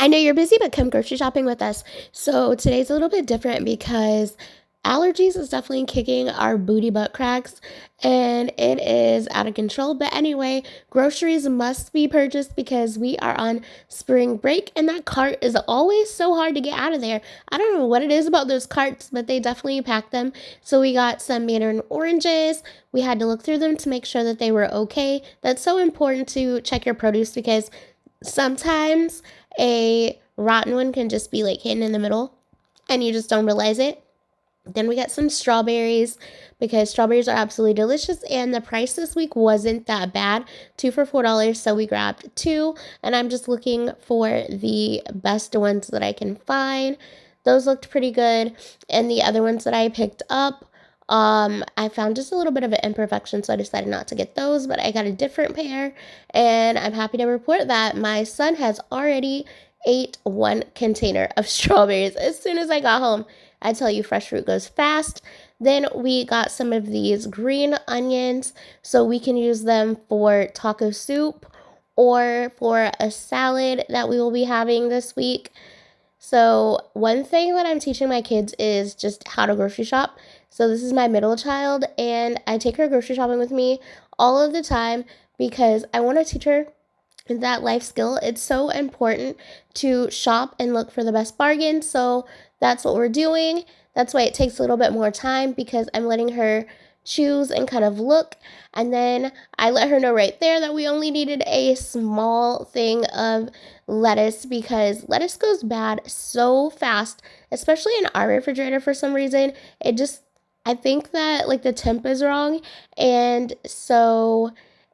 I know you're busy, but come grocery shopping with us. So today's a little bit different because allergies is definitely kicking our booty butt cracks and it is out of control. But anyway, groceries must be purchased because we are on spring break and that cart is always so hard to get out of there. I don't know what it is about those carts, but they definitely pack them. So we got some mandarin oranges. We had to look through them to make sure that they were okay. That's so important to check your produce because sometimes a rotten one can just be like hidden in the middle and you just don't realize it. Then we got some strawberries because strawberries are absolutely delicious and the price this week wasn't that bad. Two for $4, so we grabbed two and I'm just looking for the best ones that I can find. Those looked pretty good and the other ones that I picked up I found just a little bit of an imperfection, so I decided not to get those, but I got a different pair, and I'm happy to report that my son has already ate one container of strawberries as soon as I got home. I tell you, fresh fruit goes fast. Then we got some of these green onions, so we can use them for taco soup or for a salad that we will be having this week. So, one thing that I'm teaching my kids is just how to grocery shop. So, this is my middle child, and I take her grocery shopping with me all of the time because I want to teach her that life skill. It's so important to shop and look for the best bargain. So, that's what we're doing. That's why it takes a little bit more time because I'm letting her choose and kind of look. And then I let her know right there that we only needed a small thing of lettuce because lettuce goes bad so fast, especially in our refrigerator for some reason. I think that like the temp is wrong. And so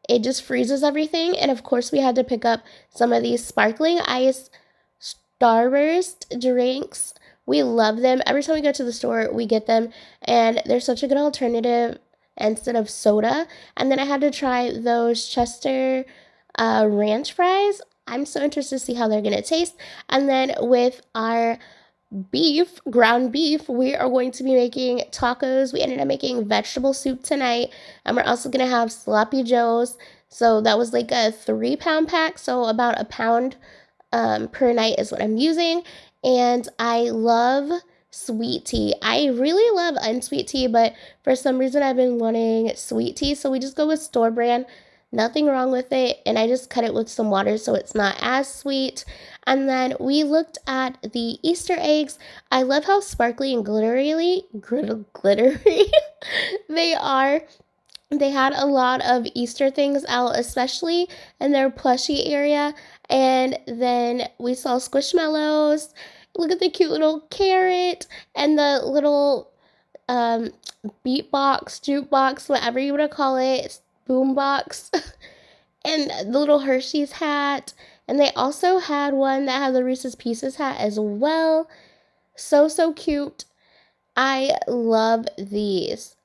it just freezes everything. And of course, we had to pick up some of these sparkling ice Starburst drinks. We love them. Every time we go to the store, we get them, and they're such a good alternative instead of soda. And then I had to try those Chester ranch fries. I'm so interested to see how they're going to taste. And then with our ground beef, we are going to be making tacos. We ended up making vegetable soup tonight, and we're also going to have sloppy joes. So that was like a 3 pound pack, so about a pound per night is what I'm using. And I love sweet tea. I really love unsweet tea, but for some reason I've been wanting sweet tea, so we just go with store brand. Nothing wrong with it, and I just cut it with some water so it's not as sweet. And then we looked at the Easter eggs. I love how sparkly and glittery they are. They had a lot of Easter things out, especially in their plushie area. And then we saw squishmallows. Look at the cute little carrot and the little um, beatbox, jukebox, whatever you want to call it, boombox, and the little Hershey's hat. And they also had one that had the Reese's Pieces hat as well. So, so cute. I love these.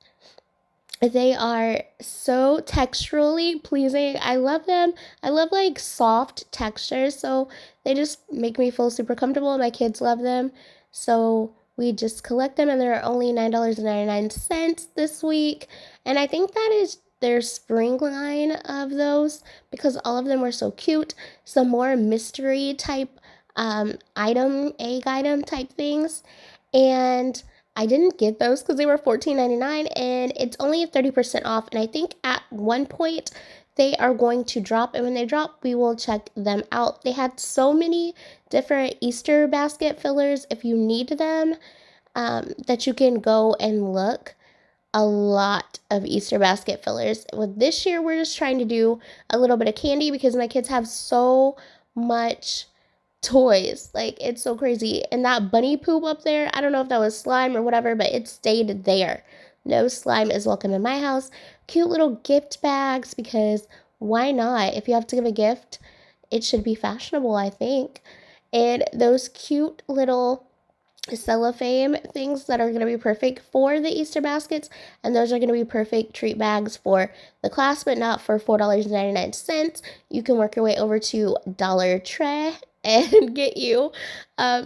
They are so texturally pleasing. I love them. I love like soft textures, so they just make me feel super comfortable. My kids love them. So we just collect them and they're only $9.99 this week. And I think that is their spring line of those because all of them were so cute. Some more mystery type egg item type things. And I didn't get those because they were $14.99 and it's only 30% off. And I think at one point they are going to drop. And when they drop, we will check them out. They had so many different Easter basket fillers if you need them that you can go and look. A lot of Easter basket fillers. With this year, we're just trying to do a little bit of candy because my kids have so much toys. Like, it's so crazy. And that bunny poop up there, I don't know if that was slime or whatever, but it stayed there. No slime is welcome in my house. Cute little gift bags because why not? If you have to give a gift, it should be fashionable, I think. And those cute little cellophane things that are going to be perfect for the Easter baskets, and those are going to be perfect treat bags for the class, but not for $4.99. You can work your way over to Dollar Tree and get you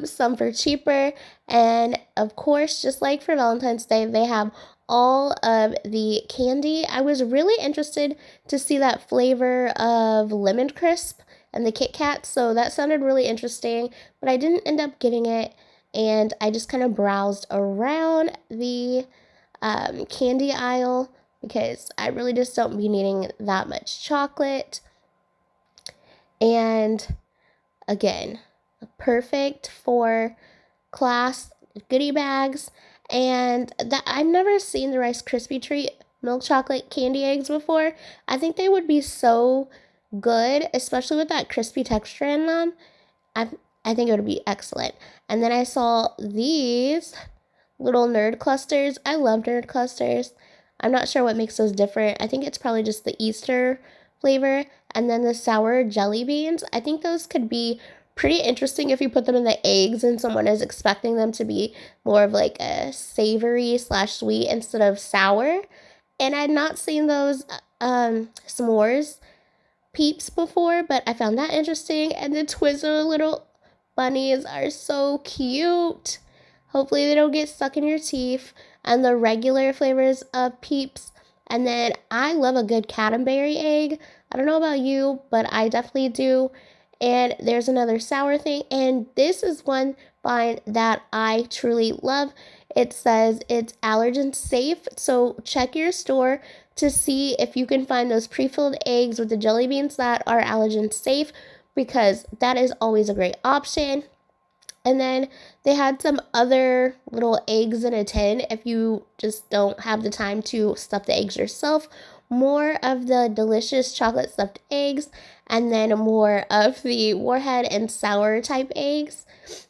some for cheaper. And of course, just like for Valentine's Day, they have all of the candy. I was really interested to see that flavor of lemon crisp and the Kit Kat. So that sounded really interesting, but I didn't end up getting it. And I just kind of browsed around the candy aisle because I really just don't be needing that much chocolate. And again, perfect for class goodie bags. And that I've never seen the Rice Krispie treat milk chocolate candy eggs before. I think they would be so good, especially with that crispy texture in them. I I think it would be excellent. And then I saw these little nerd clusters. I love nerd clusters. I'm not sure what makes those different. I think it's probably just the Easter flavor. And then the sour jelly beans. I think those could be pretty interesting if you put them in the eggs and someone is expecting them to be more of like a savory slash sweet instead of sour. And I'd not seen those s'mores peeps before, but I found that interesting. And the Twizzler little bunnies are so cute. Hopefully they don't get stuck in your teeth. And the regular flavors of peeps. And then I love a good Cadbury egg. I don't know about you, but I definitely do. And there's another sour thing. And this is one find that I truly love. It says it's allergen safe. So check your store to see if you can find those pre-filled eggs with the jelly beans that are allergen safe, because that is always a great option. And then they had some other little eggs in a tin if you just don't have the time to stuff the eggs yourself. More of the delicious chocolate stuffed eggs, and then more of the warhead and sour type eggs.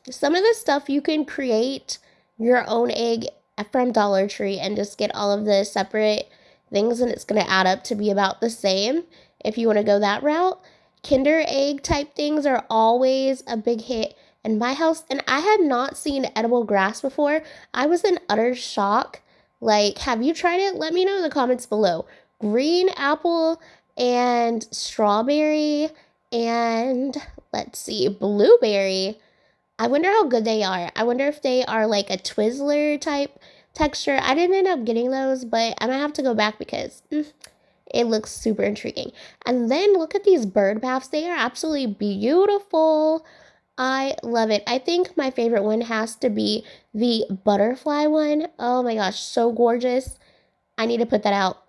Some of the stuff you can create your own egg from Dollar Tree and just get all of the separate things, and it's going to add up to be about the same if you want to go that route. Kinder egg type things are always a big hit in my house, and I had not seen edible grass before. I was in utter shock. Like, have you tried it? Let me know in the comments below. Green apple and strawberry and let's see, blueberry. I wonder how good they are. I wonder if they are like a Twizzler type texture. I didn't end up getting those, but I might have to go back because it looks super intriguing. And then look at these bird baths. They are absolutely beautiful. I love it. I think my favorite one has to be the butterfly one. Oh my gosh, so gorgeous. I need to put that out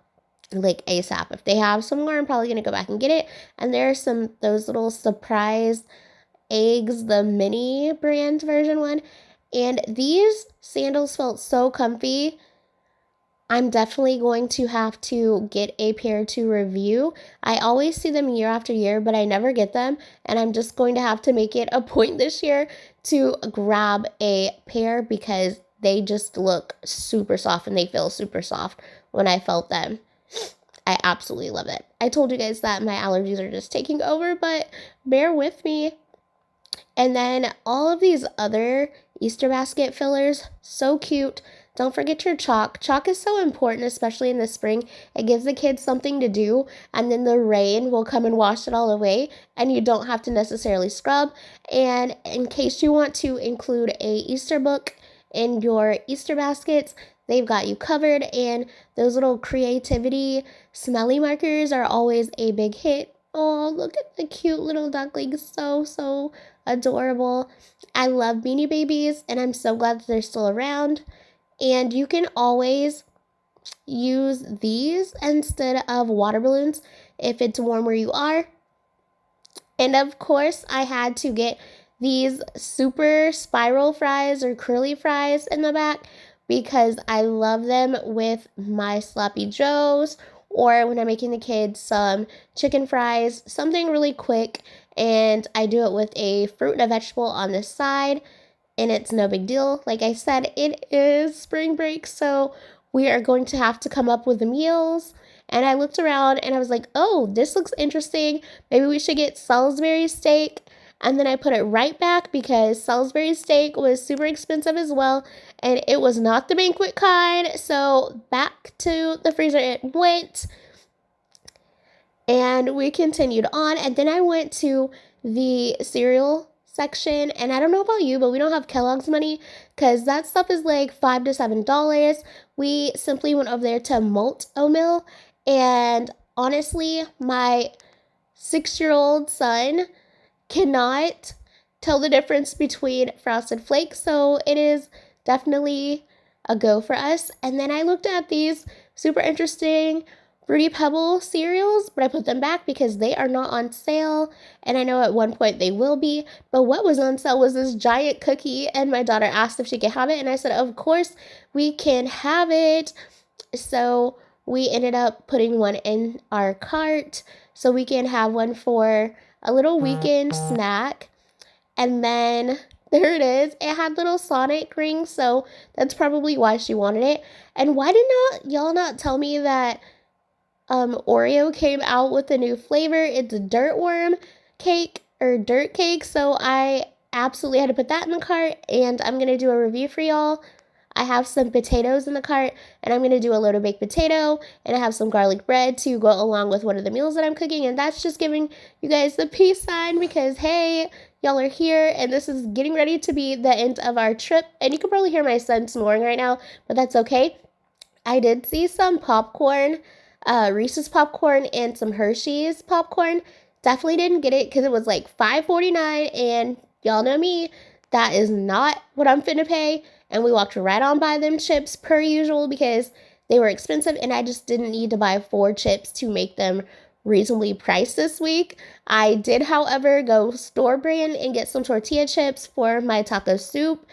like ASAP. If they have some more, I'm probably going to go back and get it. And there are those little surprise eggs, the mini brand version one. And these sandals felt so comfy. I'm definitely going to have to get a pair to review. I always see them year after year, but I never get them. And I'm just going to have to make it a point this year to grab a pair because they just look super soft and they feel super soft when I felt them. I absolutely love it. I told you guys that my allergies are just taking over, but bear with me. And then all of these other Easter basket fillers, so cute. Don't forget your chalk. Chalk is so important, especially in the spring. It gives the kids something to do, and then the rain will come and wash it all away, and you don't have to necessarily scrub. And in case you want to include a Easter book in your Easter baskets, they've got you covered. And those little creativity smelly markers are always a big hit. Oh, look at the cute little ducklings. So adorable. I love Beanie Babies, and I'm so glad that they're still around. And you can always use these instead of water balloons if it's warm where you are. And of course, I had to get these super spiral fries or curly fries in the back because I love them with my sloppy joes, or when I'm making the kids some chicken fries, something really quick. And I do it with a fruit and a vegetable on the side, and it's no big deal. Like I said, it is spring break, so we are going to have to come up with the meals. And I looked around and I was like, oh, this looks interesting. Maybe we should get Salisbury steak. And then I put it right back because Salisbury steak was super expensive as well. And it was not the banquet kind. So back to the freezer it went. And we continued on. And then I went to the cereal section. And I don't know about you, but we don't have Kellogg's money because that stuff is like $5 to $7. We simply went over there to Malt O'Mill. And honestly, my 6-year-old son cannot tell the difference between Frosted Flakes, so it is definitely a go for us. And then I looked at these super interesting Fruity Pebble cereals, but I put them back because they are not on sale, and I know at one point they will be. But what was on sale was this giant cookie, and my daughter asked if she could have it, and I said, of course we can have it. So we ended up putting one in our cart so we can have one for a little weekend snack. And then there it is. It had little Sonic rings, so that's probably why she wanted it. And why did not y'all not tell me that Oreo came out with a new flavor? It's a dirt worm cake or dirt cake. So I absolutely had to put that in the cart, and I'm gonna do a review for y'all. I have some potatoes in the cart, and I'm gonna do a loaded baked potato, and I have some garlic bread to go along with one of the meals that I'm cooking, and that's just giving you guys the peace sign because hey, y'all are here, and this is getting ready to be the end of our trip. And you can probably hear my son snoring right now, but that's okay. I did see some popcorn, Reese's popcorn and some Hershey's popcorn. Definitely didn't get it because it was like $5.49, and y'all know me, that is not what I'm finna pay. And we walked right on by them chips per usual because they were expensive, and I just didn't need to buy 4 chips to make them reasonably priced this week. I did, however, go store brand and get some tortilla chips for my taco soup,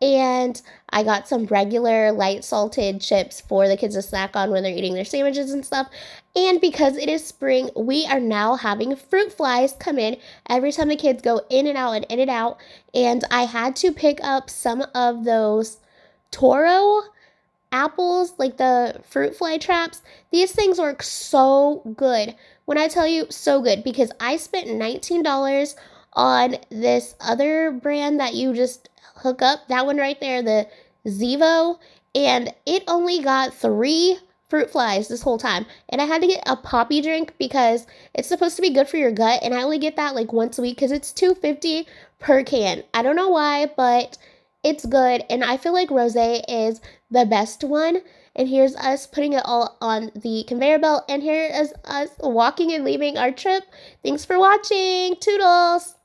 and I got some regular light salted chips for the kids to snack on when they're eating their sandwiches and stuff. And because it is spring, we are now having fruit flies come in every time the kids go in and out and in and out. And I had to pick up some of those Toro apples, like the fruit fly traps. These things work so good. When I tell you so good, because I spent $19 on this other brand that you just hook up, that one right there, the Zevo, and it only got 3 fruit flies this whole time. And I had to get a poppy drink because it's supposed to be good for your gut, and I only get that like once a week because it's $2.50 per can. I don't know why, but it's good, and I feel like rosé is the best one. And here's us putting it all on the conveyor belt, and here is us walking and leaving our trip. Thanks for watching. Toodles!